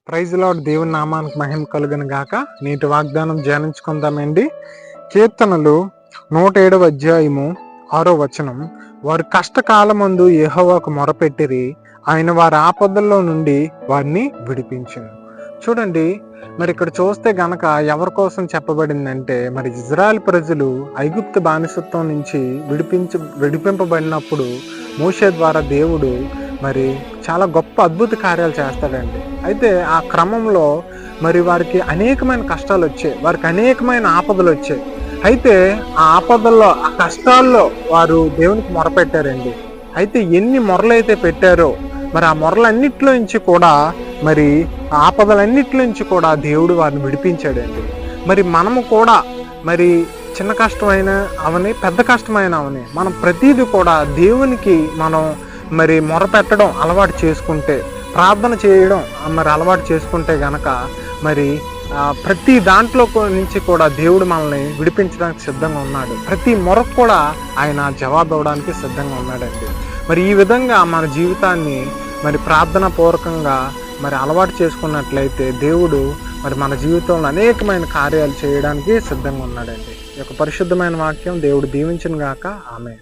Praise lord. దేవుని నామానికి మహిమ కలుగును గాక. నేటి వాగ్దానం ధ్యానించుకుందామండి. కీర్తనలు 107 అధ్యాయము 6వ వచనం. వారు కష్టకాలమందు యెహోవాకు మొరపెట్టిరి, ఆయన వారి ఆపదల్లో నుండి వారిని విడిపించును. చూడండి, మరి ఇక్కడ చూస్తే గనక ఎవరి కోసం చెప్పబడిందంటే, మరి ఇజ్రాయెల్ ప్రజలు ఐగుప్తు బానిసత్వం నుంచి విడిపింపబడినప్పుడు మోషే ద్వారా దేవుడు మరి చాలా గొప్ప అద్భుత కార్యాలు చేస్తాడండి. అయితే ఆ క్రమంలో మరి వారికి అనేకమైన కష్టాలు వచ్చాయి, వారికి అనేకమైన ఆపదలు వచ్చాయి. అయితే ఆ ఆపదల్లో, ఆ కష్టాల్లో వారు దేవునికి మొరపెట్టారండి. అయితే ఎన్ని మొరలైతే పెట్టారో మరి ఆ మొరలన్నిట్లో నుంచి కూడా, మరి ఆపదలన్నిట్లో నుంచి కూడా దేవుడు వారిని విడిపించాడండి. మరి మనము కూడా మరి చిన్న కష్టమైన అవని, పెద్ద కష్టమైన అవని, మనం ప్రతిదీ కూడా దేవునికి మనం మరి మొరపెట్టడం అలవాటు చేసుకుంటే, ప్రార్థన చేయడం మరి అలవాటు చేసుకుంటే గనక మరి ప్రతి దాంట్లో నుంచి కూడా దేవుడు మనల్ని విడిపించడానికి సిద్ధంగా ఉన్నాడు. ప్రతి మొరకు కూడా ఆయన జవాబు ఇవ్వడానికి సిద్ధంగా ఉన్నాడండి. మరి ఈ విధంగా మన జీవితాన్ని మరి ప్రార్థన పూర్వకంగా మరి అలవాటు చేసుకున్నట్లయితే దేవుడు మరి మన జీవితంలో అనేకమైన కార్యాలు చేయడానికి సిద్ధంగా ఉన్నాడండి. ఈ యొక్క పరిశుద్ధమైన వాక్యం దేవుడు దీవించును గాక. ఆమేన్.